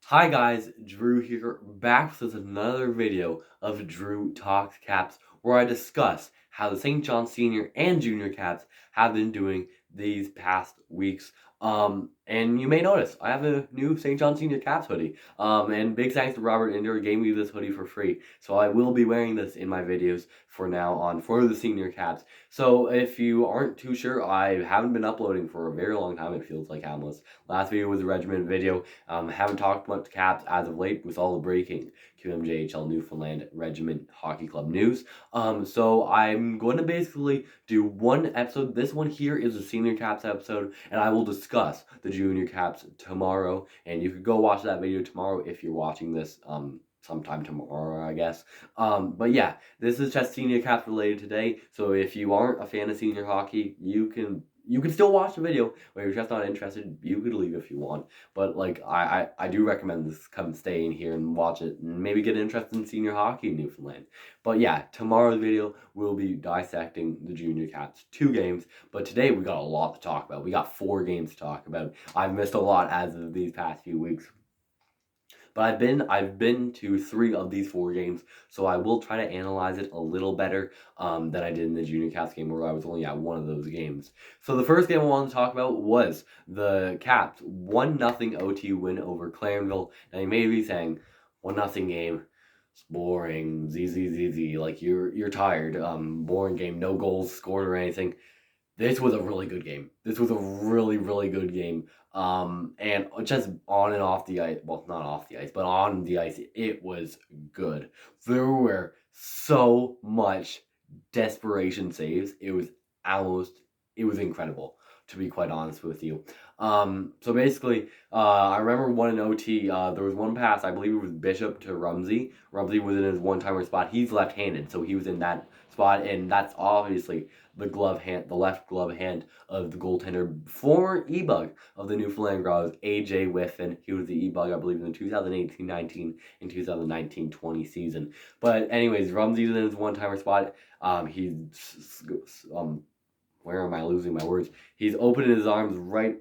Hi guys, Drew here, back with another video of Drew Talks Caps, where I discuss how the St. John Senior and Junior Caps have been doing these past weeks. And you may notice I have a new St. John Senior Caps hoodie. And big thanks to Robert Inder, gave me this hoodie for free. So I will be wearing this in my videos for now on for the Senior Caps. So if you aren't too sure, I haven't been uploading for a very long time. It feels like almost. Last video was a regiment video. Haven't talked much Caps as of late with all the breaking QMJHL Newfoundland Regiment Hockey Club news. So I'm going to basically do one episode. This one here is a Senior Caps episode, and I will discuss the Junior Caps tomorrow. And you could go watch that video tomorrow if you're watching this sometime tomorrow, I guess. But yeah, this is just Senior Caps related today. So if you aren't a fan of senior hockey, you can still watch the video, or you're just not interested, you could leave if you want. But like I do recommend this, come stay in here and watch it and maybe get interested in senior hockey in Newfoundland. But yeah, tomorrow's video we'll be dissecting the Junior Caps 2 games, but today we got a lot to talk about. We got 4 games to talk about. I've missed a lot as of these past few weeks. But I've been to 3 of these 4 games, so I will try to analyze it a little better than I did in the Junior Caps game, where I was only at one of those games. So the first game I wanted to talk about was the Caps 1-0 OT win over Clarenville. Now you may be saying, 1-0 game, it's boring, ZZZZ, like you're tired, boring game, no goals scored or anything. This was a really good game. This was a really, really good game. And just on and off the ice, well, not off the ice, but on the ice, it was good. There were so much desperation saves. It was incredible, to be quite honest with you. So basically, I remember one in OT, there was one pass, I believe it was Bishop to Rumsey. Rumsey was in his one-timer spot. He's left-handed, so he was in that spot, and that's obviously the left glove hand of the goaltender, former E-Bug of the Newfoundland Grows, AJ Whiffen. He was the E-Bug, I believe, in the 2018-19 and 2019-20 season. But anyways, Rumsey's in his one-timer spot. Where am I losing my words? He's opening his arms right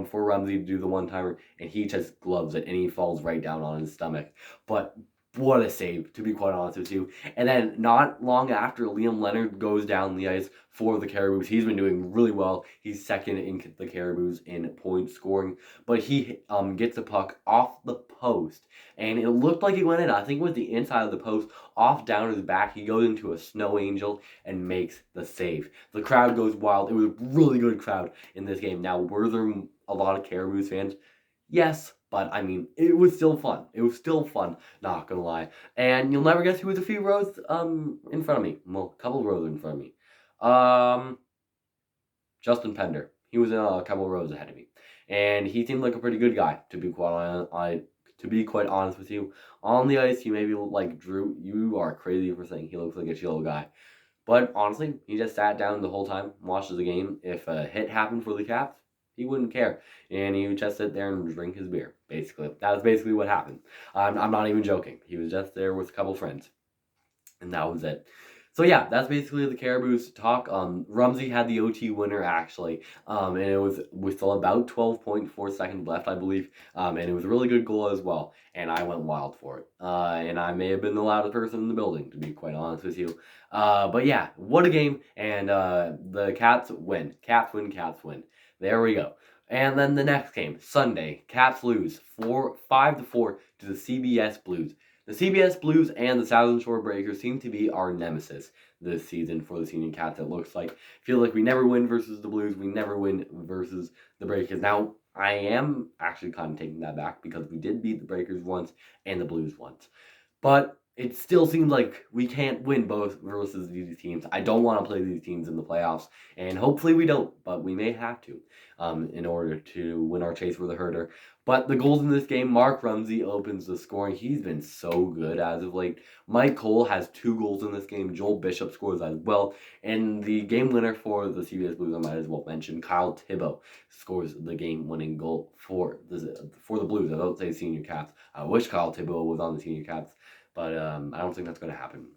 for Rumsey to do the one-timer, and he just gloves it, and he falls right down on his stomach. But what a save, to be quite honest with you. And then not long after, Liam Leonard goes down the ice for the Caribous. He's been doing really well. He's second in the Caribous in point scoring. But he gets the puck off the post, and it looked like he went in. I think it was the inside of the post, off down his back. He goes into a snow angel and makes the save. The crowd goes wild. It was a really good crowd in this game. Now, were there a lot of Caribous fans? Yes, but I mean, it was still fun. It was still fun, not gonna lie. And you'll never guess who was a few rows in front of me. Well, a couple of rows in front of me. Justin Pender. He was a couple of rows ahead of me, and he seemed like a pretty good guy. To be quite honest with you, on the ice, you may be like, Drew, you are crazy for saying he looks like a chill guy. But honestly, he just sat down the whole time, watched the game. If a hit happened for the Caps, he wouldn't care, and he would just sit there and drink his beer. Basically, that was basically what happened. I'm not even joking. He was just there with a couple friends, and that was it. So yeah, that's basically the Caribous talk. Rumsey had the OT winner actually, and it was with about 12.4 seconds left, I believe, and it was a really good goal as well. And I went wild for it, and I may have been the loudest person in the building, to be quite honest with you. But yeah, what a game! And the Cats win. Cats win. Cats win. There we go. And then the next game, Sunday, Cats lose 5-4 to the CBS Blues. The CBS Blues and the Southern Shore Breakers seem to be our nemesis this season for the Senior Cats, it looks like. Feel like we never win versus the Blues, we never win versus the Breakers. Now, I am actually kind of taking that back, because we did beat the Breakers once and the Blues once. But it still seems like we can't win both versus these teams. I don't want to play these teams in the playoffs, and hopefully we don't, but we may have to in order to win our chase for the herder. But the goals in this game, Mark Rumsey opens the scoring. He's been so good as of late. Mike Cole has 2 goals in this game. Joel Bishop scores as well. And the game winner for the CBS Blues, I might as well mention, Kyle Thibault scores the game-winning goal for the Blues. I don't say Senior Caps. I wish Kyle Thibault was on the Senior Caps, but I don't think that's going to happen.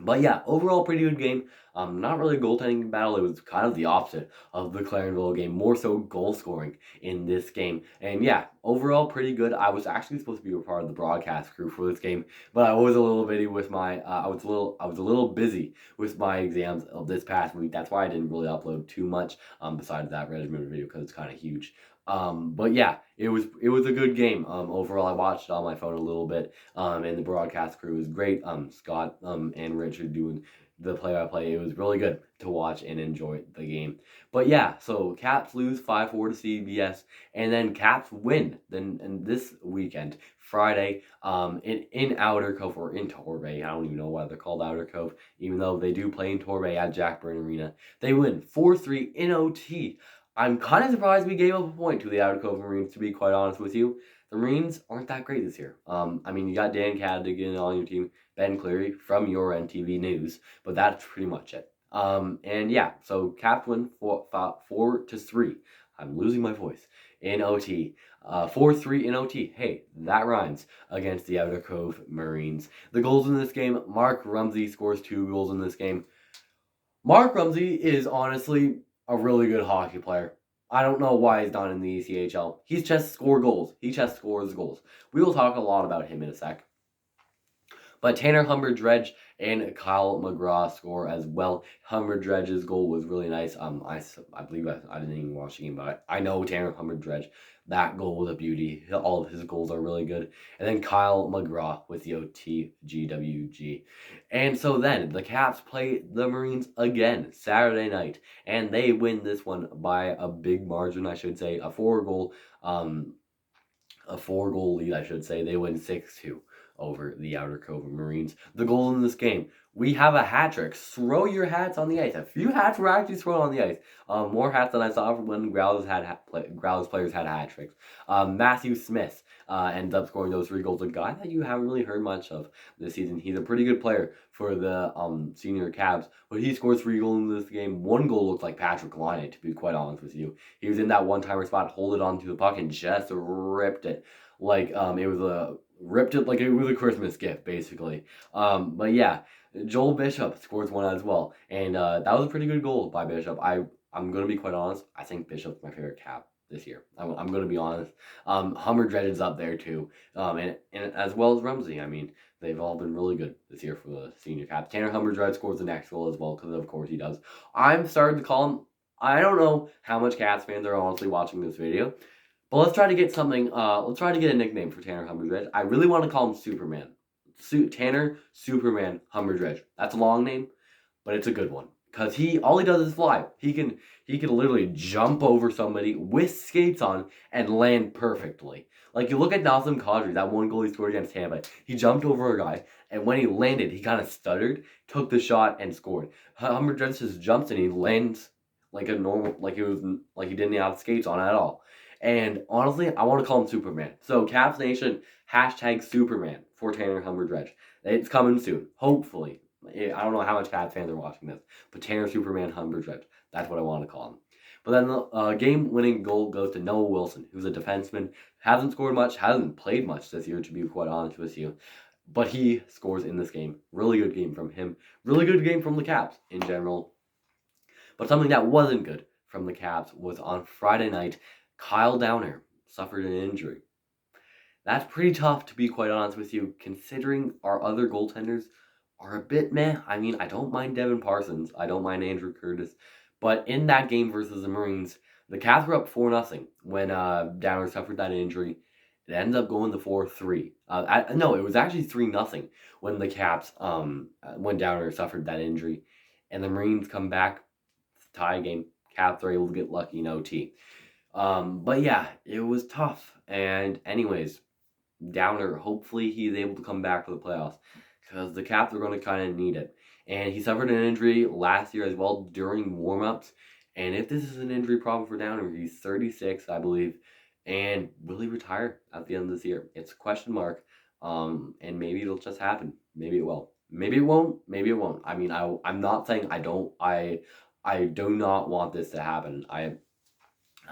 But yeah, overall pretty good game. Not really a goaltending battle. It was kind of the opposite of the Clarenville game. More so goal scoring in this game. And yeah, overall pretty good. I was actually supposed to be a part of the broadcast crew for this game, but I was a little busy with my. I was a little busy with my exams of this past week. That's why I didn't really upload too much. Besides that Redmond video because it's kind of huge. But yeah, it was a good game. Overall, I watched it on my phone a little bit. And the broadcast crew was great. Scott and Richard doing the play-by-play. It was really good to watch and enjoy the game. But yeah, so Caps lose 5-4 to CBS, and then Caps win. Then and this weekend, Friday, in Outer Cove or in Torbay. I don't even know why they're called Outer Cove, even though they do play in Torbay at Jack Byrne Arena. They win 4-3 in OT. I'm kind of surprised we gave up a point to the Outer Cove Marines, to be quite honest with you. The Marines aren't that great this year. I mean, you got Dan Cadigan on your team, Ben Cleary from your NTV News, but that's pretty much it. And yeah, so Caps win 4-3. I'm losing my voice in OT. 4-3 in OT. Hey, that rhymes against the Outer Cove Marines. The goals in this game, Mark Rumsey scores 2 goals in this game. Mark Rumsey is honestly a really good hockey player. I don't know why he's not in the ECHL. He's just score goals. He just scores goals. We will talk a lot about him in a sec. But Tanner Humber-Dredge and Kyle McGraw score as well. Humber-Dredge's goal was really nice. I believe I didn't even watch the game, but I know Tanner Humber-Dredge. That goal was a beauty. All of his goals are really good. And then Kyle McGraw with the OTGWG. And so then the Caps play the Marines again Saturday night, and they win this one by a big margin, I should say, a 4-goal lead, I should say. They win 6-2 over the Outer Cove Marines. The goal in this game, we have a hat trick. Throw your hats on the ice. A few hats were actually thrown on the ice. More hats than I saw when Growlers players had hat tricks. Matthew Smith ends up scoring those 3 goals. A guy that you haven't really heard much of this season. He's a pretty good player for the senior Caps, but he scores 3 goals in this game. 1 goal looked like Patrick Laine, to be quite honest with you. He was in that one-timer spot, holded onto the puck, and just ripped it like it was a Christmas gift, basically. But yeah, Joel Bishop scores 1 as well, and that was a pretty good goal by Bishop. I'm gonna be quite honest. I think Bishop's my favorite Cap this year. I'm gonna be honest. Humber-Dredge is up there too, and as well as Rumsey. I mean, they've all been really good this year for the senior Caps. Tanner Humber-Dredge scores the next goal as well, because of course he does. I'm starting to call him. I don't know how much Caps fans are honestly watching this video, but let's try to get something. Let's try to get a nickname for Tanner Humber-Dredge. I really want to call him Superman. Tanner Superman Humber-Dredge. That's a long name, but it's a good one. Cause all he does is fly. He can literally jump over somebody with skates on and land perfectly. Like you look at Nazem Kadri, that 1 goal he scored against Tampa. He jumped over a guy, and when he landed, he kind of stuttered, took the shot, and scored. Humber-Dredge just jumps and he lands like a normal, like he didn't have skates on at all. And honestly, I want to call him Superman. So Caps Nation, hashtag Superman for Tanner Humber-Dredge. It's coming soon, hopefully. I don't know how much Caps fans are watching this, but Tanner Superman Humber-Dredge. That's what I want to call him. But then the game-winning goal goes to Noah Wilson, who's a defenseman. Hasn't scored much, hasn't played much this year, to be quite honest with you. But he scores in this game. Really good game from him. Really good game from the Caps in general. But something that wasn't good from the Caps was on Friday night, Kyle Downer suffered an injury. That's pretty tough, to be quite honest with you, considering our other goaltenders are a bit meh. I mean, I don't mind Devin Parsons. I don't mind Andrew Curtis. But in that game versus the Marines, the Caps were up 4-0 when Downer suffered that injury. It ended up going to 4-3. No, it was actually 3-0 when the Caps, when Downer suffered that injury. And the Marines come back, tie game. Caps are able to get lucky in OT. But yeah, it was tough. And anyways, Downer, hopefully he's able to come back for the playoffs, because the Caps are going to kind of need it. And he suffered an injury last year as well during warm-ups. And if this is an injury problem for Downer, he's 36, I believe. And will he retire at the end of this year? It's a question mark. And maybe it'll just happen. Maybe it will. Maybe it won't. Maybe it won't. I mean, I'm not saying I do not want this to happen. I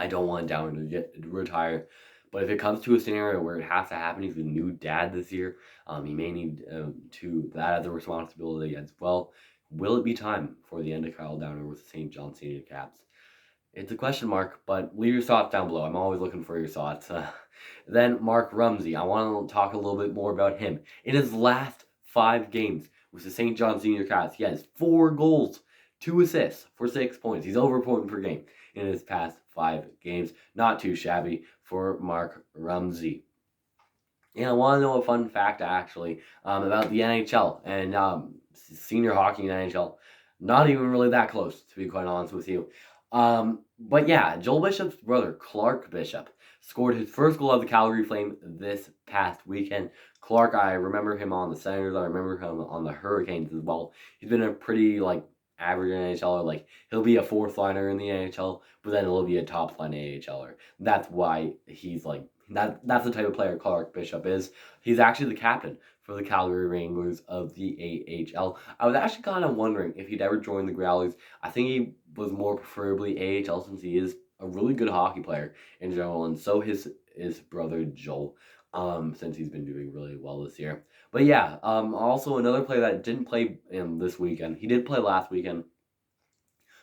don't want Downer to retire. But if it comes to a scenario where it has to happen, he's a new dad this year. He may need to that as a responsibility as well. Will it be time for the end of Kyle Downer with the St. John Senior Caps? It's a question mark, but leave your thoughts down below. I'm always looking for your thoughts. Then Mark Rumsey. I want to talk a little bit more about him. In his last 5 games with the St. John Senior Caps, he has 4 goals, 2 assists for 6 points. He's over a point per game in his past 5 games. Not too shabby for Mark Rumsey. And I want to know a fun fact, actually, about the NHL and senior hockey in the NHL. Not even really that close, to be quite honest with you. But yeah, Joel Bishop's brother, Clark Bishop, scored his first goal of the Calgary Flame this past weekend. Clark, I remember him on the Senators. I remember him on the Hurricanes as well. He's been a pretty, average NHLer. He'll be a 4th liner in the NHL, but then he'll be a top line AHLer. That's why he's that's the type of player Clark Bishop is. He's actually the captain for the Calgary Wranglers of the AHL. I was actually kind of wondering if he'd ever join the Growlers. I think he was more preferably AHL, since he is a really good hockey player in general, and so his brother Joel, since he's been doing really well this year. But yeah, also another player that didn't play this weekend. He did play last weekend,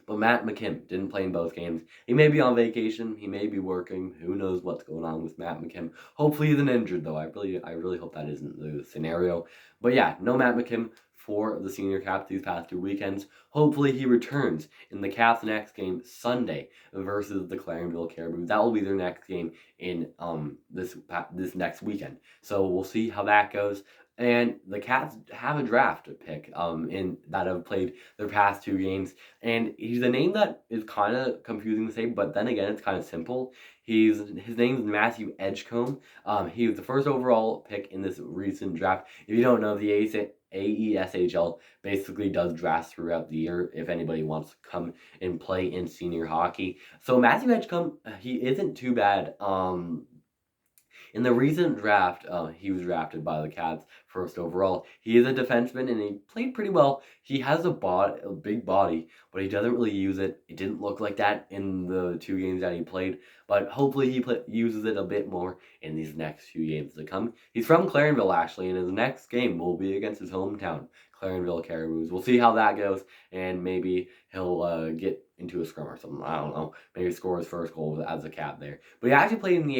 but Matt McKim didn't play in both games. He may be on vacation. He may be working. Who knows what's going on with Matt McKim? Hopefully he's injured, though. I really hope that isn't the scenario. But yeah, no Matt McKim for the Senior Caps these past 2 weekends. Hopefully he returns in the Caps' next game Sunday versus the Clarenville Caribous. That will be their next game in this next weekend. So we'll see how that goes. And the Caps have a draft pick in that have played their past 2 games, and he's a name that is kind of confusing to say, but then again, it's kind of simple. His name is Matthew Edgecombe. He was the first overall pick in this recent draft. If you don't know, the AESHL basically does drafts throughout the year if anybody wants to come and play in senior hockey. So Matthew Edgecombe, he isn't too bad. In the recent draft, he was drafted by the Caps first overall. He is a defenseman, and he played pretty well. He has a big body, but he doesn't really use it. It didn't look like that in the 2 games that he played, but hopefully he uses it a bit more in these next few games to come. He's from Clarenville, actually, and his next game will be against his hometown, Clarenville Caribous. We'll see how that goes, and maybe he'll get into a scrum or something. I don't know. Maybe score his first goal as a Cap there. But he actually played in the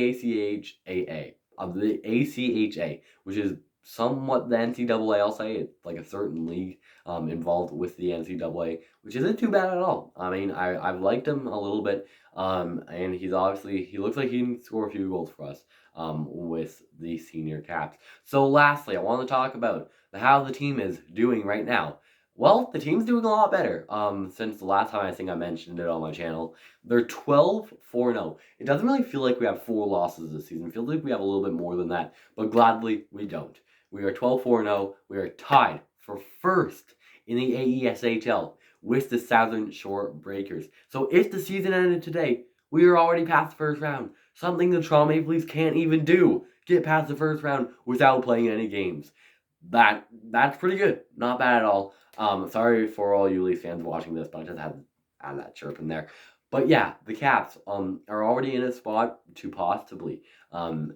ACHA, which is somewhat the NCAA, I'll say. It's like a certain league involved with the NCAA, which isn't too bad at all. I mean, I've liked him a little bit, and he looks like he can score a few goals for us with the Senior Caps. So lastly, I want to talk about how the team is doing right now. Well, the team's doing a lot better since the last time I think I mentioned it on my channel. They're 12-4-0. It doesn't really feel like we have 4 losses this season. It feels like we have a little bit more than that, but gladly we don't. We are 12-4-0. We are tied for first in the AESHL with the Southern Shore Breakers. So if the season ended today, we are already past the first round. Something the Toronto Maple Leafs can't even do. Get past the first round without playing any games. That's pretty good. Not bad at all. Sorry for all you Leafs fans watching this, but I just had to add that chirp in there. But yeah, the Caps are already in a spot to possibly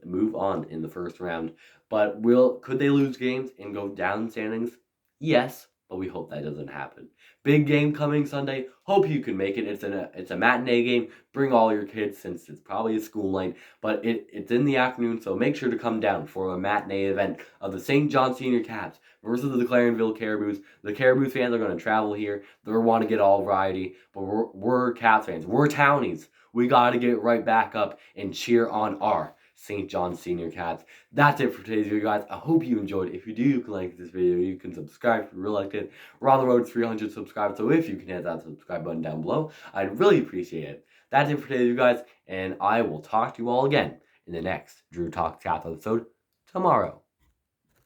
move on in the first round. But could they lose games and go down standings? Yes, but we hope that doesn't happen. Big game coming Sunday. Hope you can make it. It's a matinee game. Bring all your kids, since it's probably a school night, but it's in the afternoon, so make sure to come down for a matinee event of the St. John Senior Caps versus the Clarenville Caribous. The Caribous fans are going to travel here. They want to get all variety, but we're Caps fans. We're Townies. We got to get right back up and cheer on our St. John Senior Caps. That's it for today's video, guys. I hope you enjoyed. If you do, you can like this video. You can subscribe if you really liked it. We're on the road to 300 subscribers, so if you can hit that subscribe button down below, I'd really appreciate it. That's it for today's video, guys, and I will talk to you all again in the next Drew Talks Caps episode tomorrow.